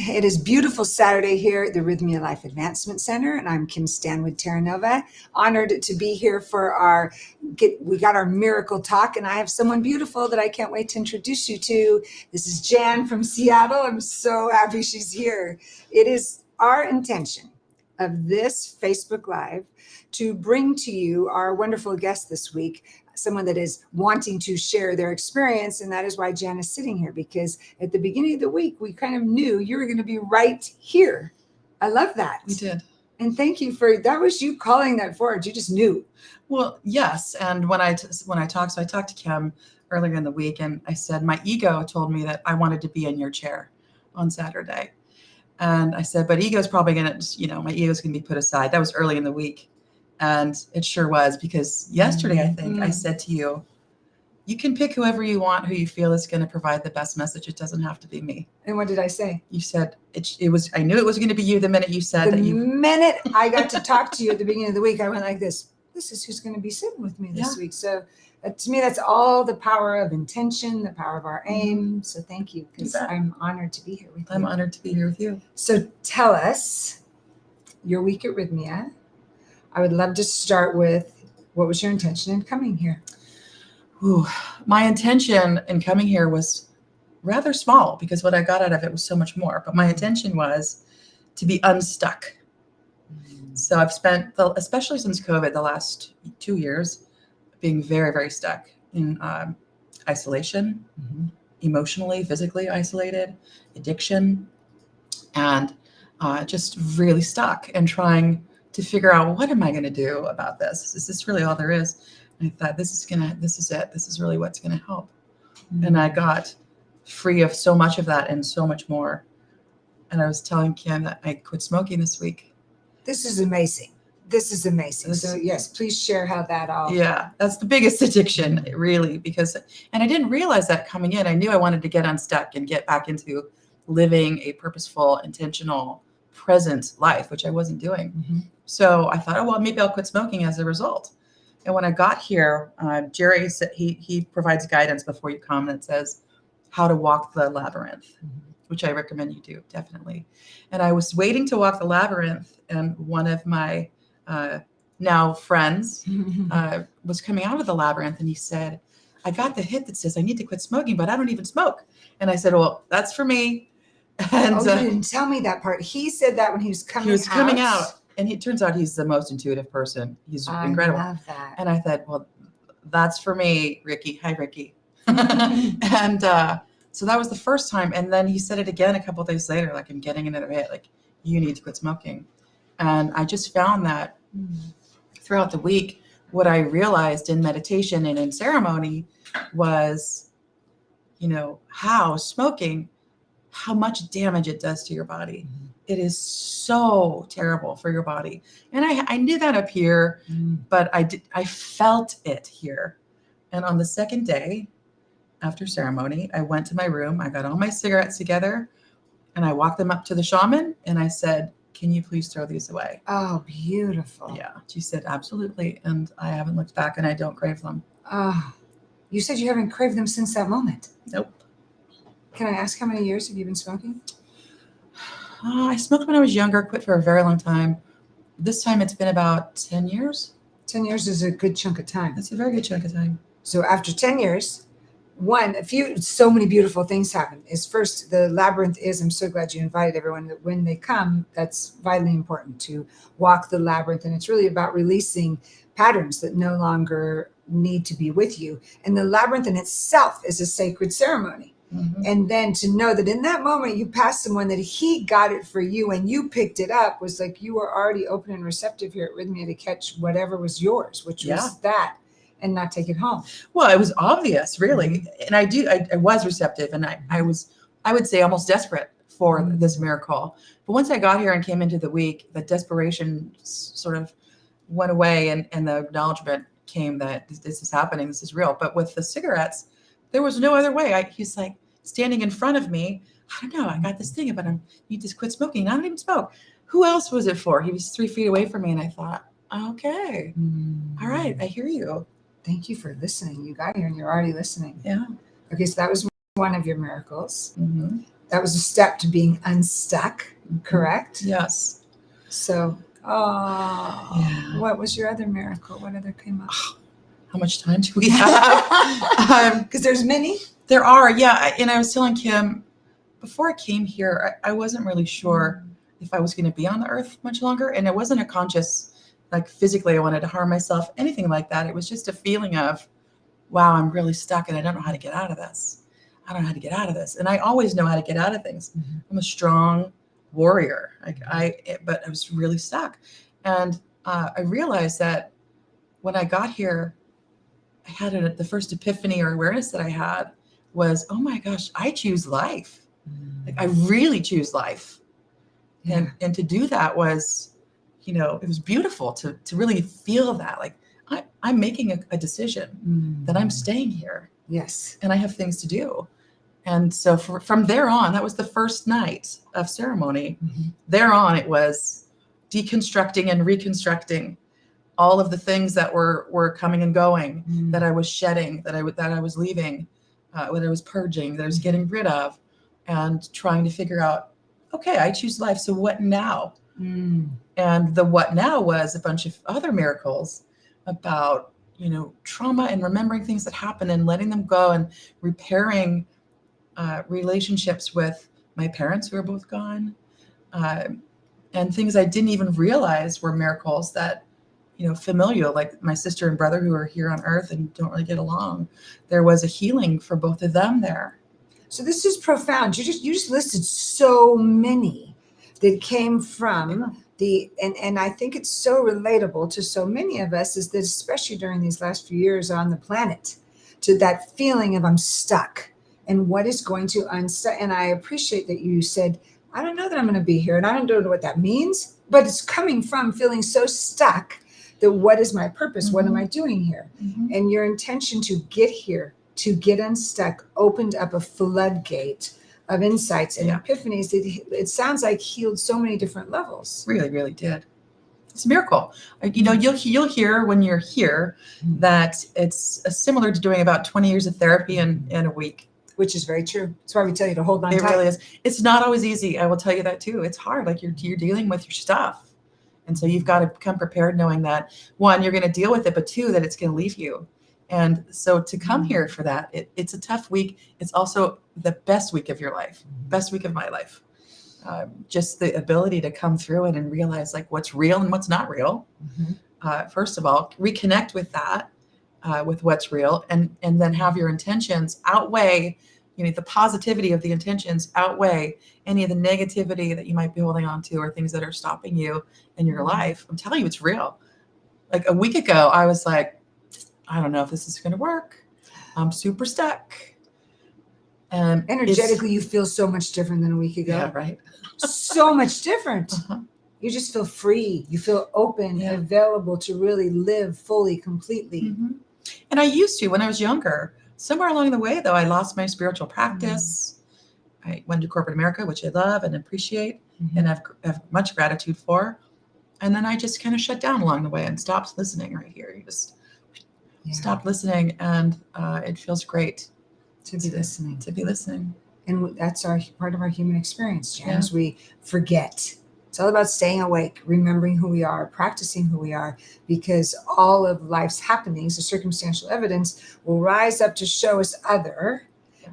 It is beautiful Saturday here at the Rythmia Life Advancement Center, and I'm Kim Stanwood, Terranova. Honored to be here for we got our miracle talk, and I have someone beautiful that I can't wait to introduce you to. This is Jan from Seattle. I'm so happy she's here. It is our intention of this Facebook Live to bring to you our wonderful guest this week, someone that is wanting to share their experience. And that is why Jan is sitting here, because at the beginning of the week, we kind of knew you were going to be right here. I love that. We did. And thank you that was you calling that forward. You just knew. Well, yes. And when I talked to Kim earlier in the week, and I said, my ego told me that I wanted to be in your chair on Saturday. And I said, but ego's probably going to, my ego's going to be put aside. That was early in the week. And it sure was, because yesterday, I think I said to you, you can pick whoever you want, who you feel is going to provide the best message. It doesn't have to be me. And what did I say? You said it was, I knew it was going to be you the minute you said the minute I got to talk to you at the beginning of the week, I went like this is who's going to be sitting with me this week. So to me, that's all the power of intention, the power of our aim. So thank you, because I'm honored to be here with you. I'm honored to be here with you. So tell us your week at Rythmia. I would love to start with, what was your intention in coming here? Ooh, my intention in coming here was rather small, because what I got out of it was so much more. But my intention was to be unstuck. So I've spent, especially since COVID, the last 2 years, being very, very stuck in isolation, emotionally, physically isolated, addiction, and just really stuck and trying to figure out, what am I going to do about this? Is this really all there is? And I thought, this is it. This is really what's going to help. And I got free of so much of that and so much more. And I was telling Kim that I quit smoking this week. This is amazing. So yes, please share how that all. Yeah, that's the biggest addiction, really, and I didn't realize that coming in. I knew I wanted to get unstuck and get back into living a purposeful, intentional, present life, which I wasn't doing. So I thought, well, maybe I'll quit smoking as a result. And when I got here, Jerry said he provides guidance before you come that says how to walk the labyrinth, which I recommend you do, definitely. And I was waiting to walk the labyrinth, and one of my now friends was coming out of the labyrinth, and he said, I got the hit that says I need to quit smoking, but I don't even smoke. And I said, well, that's for me. And you didn't tell me that part. He said that when he was coming out. And it turns out he's the most intuitive person. He's incredible. I love that. And I thought, well, that's for me, Ricky. Hi, Ricky. And so that was the first time. And then he said it again a couple of days later, like, I'm getting another hit, like, you need to quit smoking. And I just found that throughout the week, what I realized in meditation and in ceremony was, how smoking, how much damage it does to your body. It is so terrible for your body. And I knew that up here, but I felt it here. And on the second day after ceremony, I went to my room, I got all my cigarettes together, and I walked them up to the shaman, and I said, can you please throw these away? Oh, beautiful. Yeah. She said, absolutely. And I haven't looked back, and I don't crave them. You said you haven't craved them since that moment. Nope. Can I ask, how many years have you been smoking? I smoked when I was younger, quit for a very long time. This time it's been about 10 years. 10 years is a good chunk of time. That's a very good chunk of time. So after 10 years, so many beautiful things happen. First, the labyrinth I'm so glad you invited everyone, that when they come, that's vitally important to walk the labyrinth. And it's really about releasing patterns that no longer need to be with you. And the labyrinth in itself is a sacred ceremony. And then to know that in that moment you passed someone, that he got it for you and you picked it up, was like you were already open and receptive here at Rythmia to catch whatever was yours, which was that, and not take it home. Well, it was obvious, really. And I was receptive, and I would say almost desperate for this miracle. But once I got here and came into the week, the desperation sort of went away, and the acknowledgement came that this is happening, this is real. But with the cigarettes, there was no other way. He's like standing in front of me. I don't know. I got this thing about him. You just quit smoking. I don't even smoke. Who else was it for? He was 3 feet away from me, and I thought, okay, all right, I hear you. Thank you for listening. You got here and you're already listening. Yeah. Okay, so that was one of your miracles. that was a step to being unstuck, correct? Yes. So, oh, Yeah. what was your other miracle? What other came up? How much time do we have? Because there's many. There are, yeah. And I was telling Kim, before I came here, I wasn't really sure if I was going to be on the earth much longer. And it wasn't a conscious, like physically, I wanted to harm myself, anything like that. It was just a feeling of, wow, I'm really stuck and I don't know how to get out of this. I don't know how to get out of this. And I always know how to get out of things. Mm-hmm. I'm a strong warrior. But I was really stuck. And I realized that when I got here, I had the first epiphany or awareness that I had was, oh my gosh, I choose life. Like I really choose life. Yeah. And to do that was, it was beautiful to really feel that. Like I'm making a decision that I'm staying here. Yes. And I have things to do. And so from there on, that was the first night of ceremony. Mm-hmm. There on, it was deconstructing and reconstructing all of the things that were coming and going, that I was shedding, that I was leaving, that I was purging, that I was getting rid of, and trying to figure out, okay, I choose life. So what now? And the what now was a bunch of other miracles about, trauma and remembering things that happened and letting them go and repairing relationships with my parents who are both gone, and things I didn't even realize were miracles that, familial, like my sister and brother who are here on earth and don't really get along. There was a healing for both of them there. So this is profound. You just listed so many that came from and I think it's so relatable to so many of us, is that especially during these last few years on the planet, to that feeling of I'm stuck and what is going to unstuck. And I appreciate that you said, I don't know that I'm going to be here and I don't know what that means, but it's coming from feeling so stuck that what is my purpose? What am I doing here? And your intention to get here, to get unstuck, opened up a floodgate of insights and epiphanies that it sounds like healed so many different levels. Really, really did. It's a miracle. You'll hear when you're here that it's similar to doing about 20 years of therapy in a week. Which is very true. That's why we tell you to hold on tight. It really is. It's not always easy. I will tell you that too. It's hard. Like you're dealing with your stuff. And so you've got to come prepared knowing that, one, you're going to deal with it, but two, that it's going to leave you. And so to come here for that, it's a tough week. It's also the best week of your life, best week of my life. Just the ability to come through it and realize like what's real and what's not real. First of all, reconnect with that, with what's real, and then have your intentions outweigh, the positivity of the intentions outweigh any of the negativity that you might be holding on to or things that are stopping you in your life. I'm telling you, it's real. Like a week ago, I was like, I don't know if this is going to work. I'm super stuck. And energetically, you feel so much different than a week ago. Yeah, right. So much different. You just feel free. You feel open and available to really live fully, completely. And I used to when I was younger. Somewhere along the way, though, I lost my spiritual practice. I went to corporate America, which I love and appreciate and have much gratitude for. And then I just kind of shut down along the way and stopped listening right here. You just stopped listening, and it feels great to be listening. To be listening. And that's part of our human experience, Jan, is we forget. It's all about staying awake, remembering who we are, practicing who we are, because all of life's happenings, the circumstantial evidence, will rise up to show us other,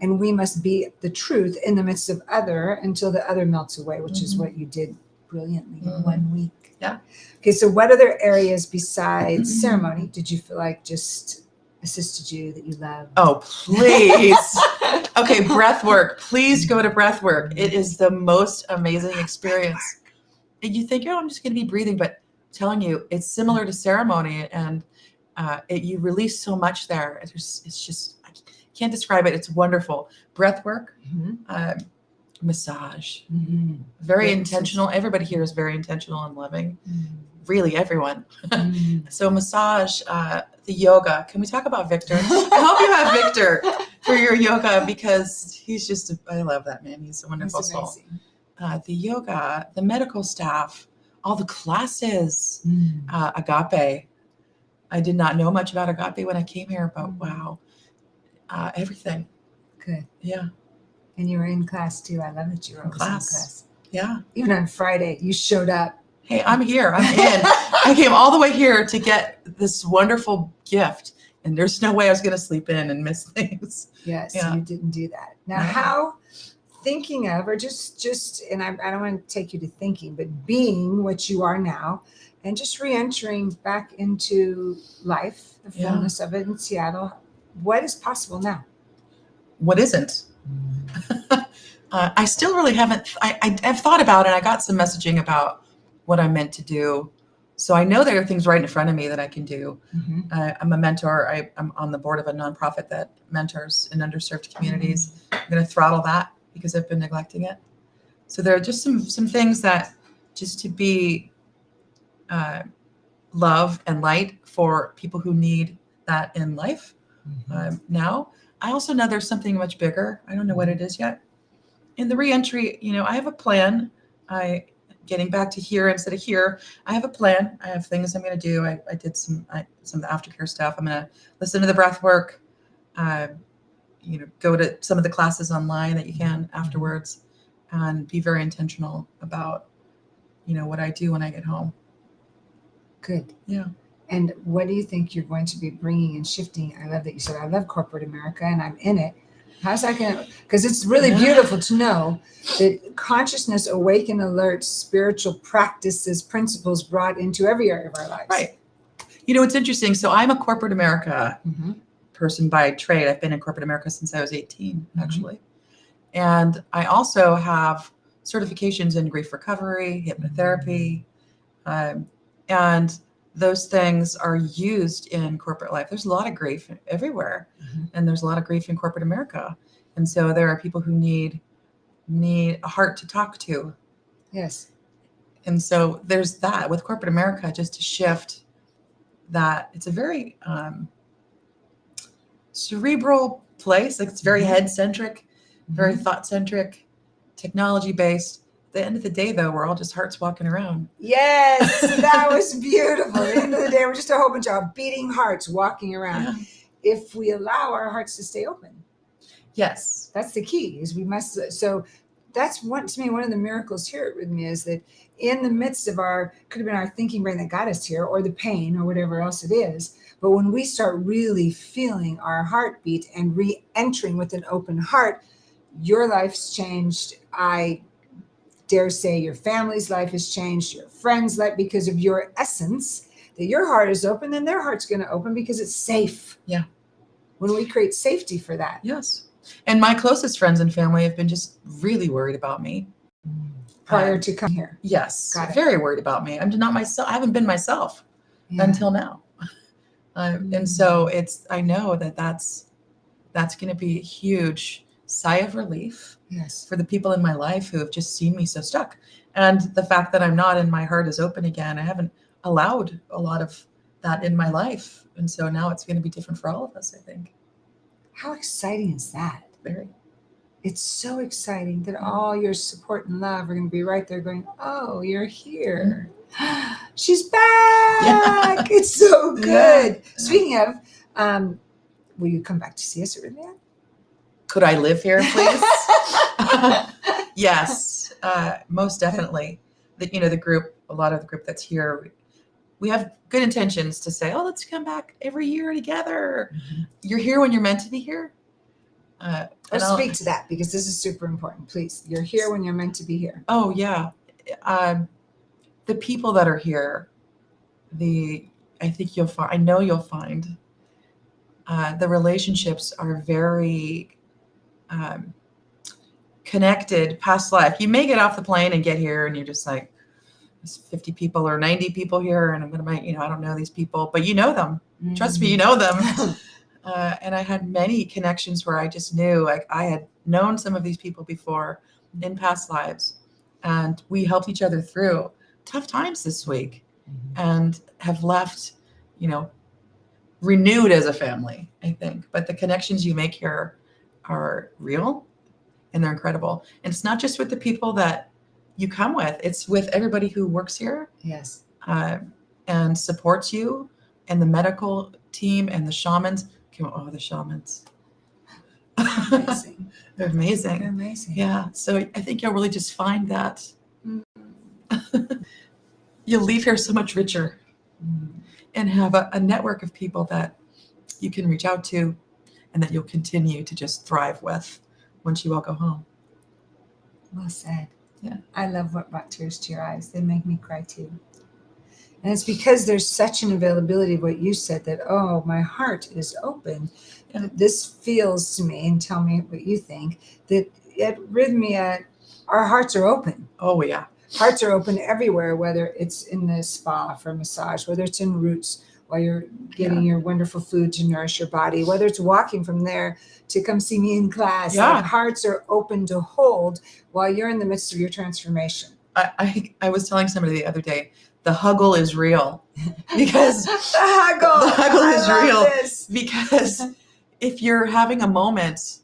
and we must be the truth in the midst of other until the other melts away, which is what you did brilliantly in 1 week. Yeah. Okay, so what other areas besides ceremony did you feel like just assisted you that you loved? Oh, please. Okay, breath work. Please go to breath work. It is the most amazing experience. And you think, I'm just going to be breathing, but I'm telling you, it's similar to ceremony, and you release so much there. It's just, I can't describe it. It's wonderful. Breath work, massage, very intentional. Everybody here is very intentional and loving. Really, everyone. So massage, the yoga. Can we talk about Victor? I hope you have Victor for your yoga, because he's just, I love that man. He's a wonderful soul. The yoga, the medical staff, all the classes, agape. I did not know much about agape when I came here, but wow, everything. Good. Yeah. And you were in class too. I love that you were always in class. Yeah. Even on Friday, you showed up. Hey, I'm here. I'm in. I came all the way here to get this wonderful gift, and there's no way I was going to sleep in and miss things. Yes, Yeah. you didn't do that. Now, No. how thinking of, or just, and I don't want to take you to thinking, but being what you are now, and just re-entering back into life, the Yeah. fullness of it in Seattle. What is possible now? What isn't? I still really haven't. I've thought about it. I got some messaging about what I'm meant to do. So I know there are things right in front of me that I can do. Mm-hmm. I'm a mentor. I'm on the board of a nonprofit that mentors in underserved communities. I'm going to throttle that because I've been neglecting it. So there are just some things that just to be love and light for people who need that in life now. I also know there's something much bigger. I don't know what it is yet. In the reentry, I have a plan. Getting back to here instead of here, I have a plan. I have things I'm going to do. I did some of the aftercare stuff. I'm going to listen to the breath work, go to some of the classes online that you can afterwards, and be very intentional about, what I do when I get home. Good. Yeah. And what do you think you're going to be bringing and shifting? I love that you said, I love corporate America and I'm in it. How's that going to, because it's really beautiful to know that consciousness, awaken, alert, spiritual practices, principles brought into every area of our lives. Right. It's interesting. So I'm a corporate America person by trade. I've been in corporate America since I was 18, actually. And I also have certifications in grief recovery, hypnotherapy, and those things are used in corporate life. There's a lot of grief everywhere, and there's a lot of grief in corporate America. And so there are people who need a heart to talk to. Yes. And so there's that with corporate America, just to shift that. It's a very cerebral place. Like, it's very head-centric, very thought-centric, technology-based. At the end of the day, though, we're all just hearts walking around. Yes, that was beautiful. At the end of the day, we're just a whole bunch of beating hearts walking around. Yeah. If we allow our hearts to stay open. Yes. That's the key, is we must. So that's to me, one of the miracles here at Rythmia is that in the midst of could have been our thinking brain that got us here, or the pain, or whatever else it is. But when we start really feeling our heartbeat and re-entering with an open heart, your life's changed. I dare say your family's life has changed, your friends' life, because of your essence, that your heart is open, then their heart's going to open because it's safe. Yeah. When we create safety for that. Yes. And my closest friends and family have been just really worried about me. Prior to coming here. Yes. Got it. Very worried about me. I'm not myself. I haven't been myself until now. And so I know that's going to be a huge sigh of relief. Yes. For the people in my life who have just seen me so stuck. And the fact that I'm not, and my heart is open again, I haven't allowed a lot of that in my life. And so now it's going to be different for all of us, I think. How exciting is that? Very. It's so exciting that all your support and love are going to be right there going, oh, you're here. She's back. Yeah. It's so good. Yeah. Speaking of, will you come back to see us at Rythmia? Could I live here, please? Yes, most definitely. The group, a lot of the group that's here, we have good intentions to say, oh, let's come back every year together. You're here when you're meant to be here. I'll speak to that, because this is super important. Please, you're here when you're meant to be here. Oh, yeah. The people that are here, I think I know you'll find the relationships are very connected past life. You may get off the plane and get here and you're just like, there's 50 people or 90 people here, and I'm going to, I don't know these people, but you know them. Trust me, you know them. And I had many connections where I just knew, like, I had known some of these people before in past lives, and we helped each other through tough times this week, and have left, renewed as a family, I think. But the connections you make here are real, and they're incredible. And it's not just with the people that you come with, it's with everybody who works here. Yes. And supports you, and the medical team and the shamans. Oh, the shamans. Amazing. They're amazing. They're amazing. Yeah. So I think you'll really just find that Mm. you'll leave here so much richer and have a network of people that you can reach out to and that you'll continue to just thrive with once you all go home. Well said. Yeah. I love what brought tears to your eyes. They make me cry too. And it's because there's such an availability of what you said that, oh, my heart is open. Yeah. This feels to me, and tell me what you think, that at Rythmia, our hearts are open. Oh, yeah. Hearts are open everywhere, whether it's in the spa for a massage, whether it's in Roots while you're getting your wonderful food to nourish your body, whether it's walking from there to come see me in class. Yeah. Like, hearts are open to hold while you're in the midst of your transformation. I was telling somebody the other day, the Huggle is real because the Huggle is I love real. This. Because if you're having a moment,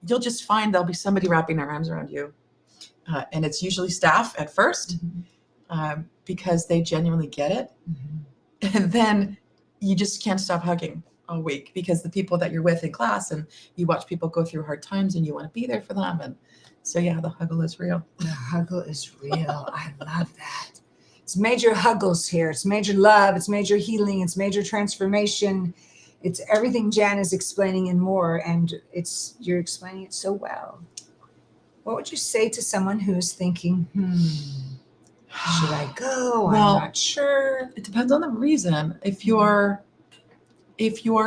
you'll just find there'll be somebody wrapping their arms around you. And it's usually staff at first because they genuinely get it. Mm-hmm. And then you just can't stop hugging all week because the people that you're with in class, and you watch people go through hard times and you want to be there for them. And so, yeah, the Huggle is real. The Huggle is real. I love that. It's major Huggles here. It's major love. It's major healing. It's major transformation. It's everything Jan is explaining and more. And you're explaining it so well. What would you say to someone who's thinking, should I go? Well, I'm not sure. It depends on the reason. If you are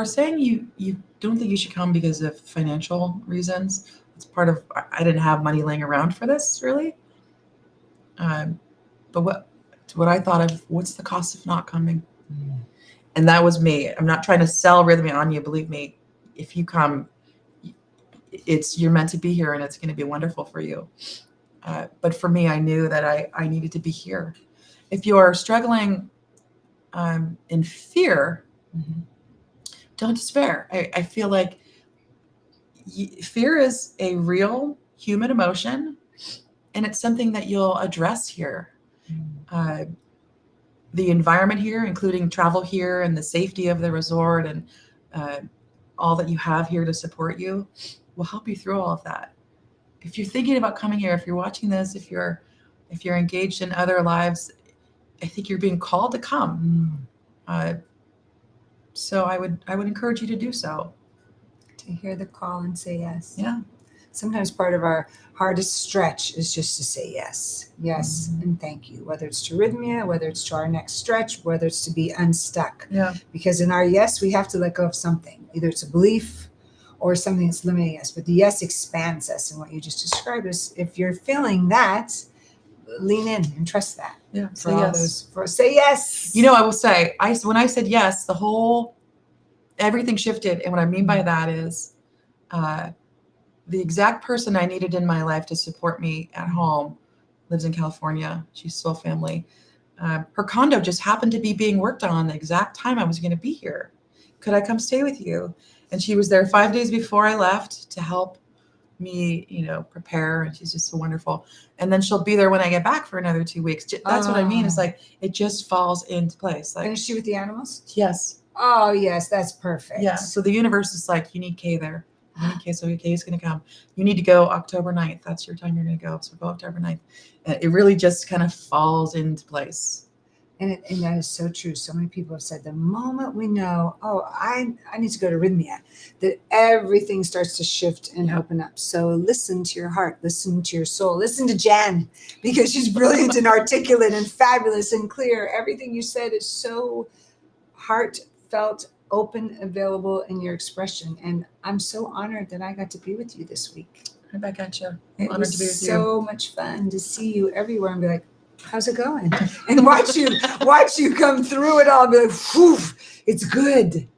saying you don't think you should come because of financial reasons, it's part of, I didn't have money laying around for this really. But what I thought of, what's the cost of not coming? And that was me. I'm not trying to sell Rythmia on you. Believe me, if you come, you're meant to be here and it's going to be wonderful for you. But for me, I knew that I needed to be here. If you are struggling in fear, don't despair. I feel like fear is a real human emotion, and it's something that you'll address here. The environment here, including travel here and the safety of the resort and all that you have here to support you, will help you through all of that. If you're thinking about coming here, if you're watching this, if you're engaged in other lives, I think you're being called to come. So I would encourage you to do so. To hear the call and say yes. Yeah. Sometimes part of our hardest stretch is just to say yes. Yes, and thank you. Whether it's to Rythmia, whether it's to our next stretch, whether it's to be unstuck. Yeah. Because in our yes, we have to let go of something. Either it's a belief or something that's limiting us. But the yes expands us. And what you just described is, if you're feeling that, lean in and trust that. Yeah. For all those, say yes. You know, I will say, when I said yes, everything shifted. And what I mean by that is, the exact person I needed in my life to support me at home lives in California. She's soul family. Her condo just happened to be being worked on the exact time I was going to be here. Could I come stay with you? And she was there 5 days before I left to help me, prepare. And she's just so wonderful. And then she'll be there when I get back for another 2 weeks. That's what I mean. It's like, it just falls into place. Like, And is she with the animals? Yes. Oh, yes, that's perfect. Yeah. So the universe is like, you need Kay there. Okay, so Kay is going to come. You need to go October 9th. That's your time you're going to go. So go October 9th. And it really just kind of falls into place. And that is so true. So many people have said the moment we know, I need to go to Rythmia, that everything starts to shift and open up. So listen to your heart, listen to your soul, listen to Jan, because she's brilliant and articulate and fabulous and clear. Everything you said is so heartfelt, open, available in your expression. And I'm so honored that I got to be with you this week. Right back at you. It Honored was to be with so much fun to see you everywhere and be like, how's it going? And watch you come through it all and be like, whew, it's good.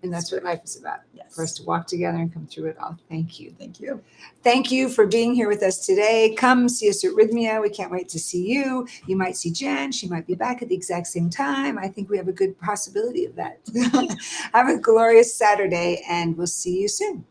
And that's what life is about. Yes. For us to walk together and come through it all. Thank you. Thank you. Thank you for being here with us today. Come see us at Rythmia. We can't wait to see you. You might see Jen. She might be back at the exact same time. I think we have a good possibility of that. Have a glorious Saturday, and we'll see you soon.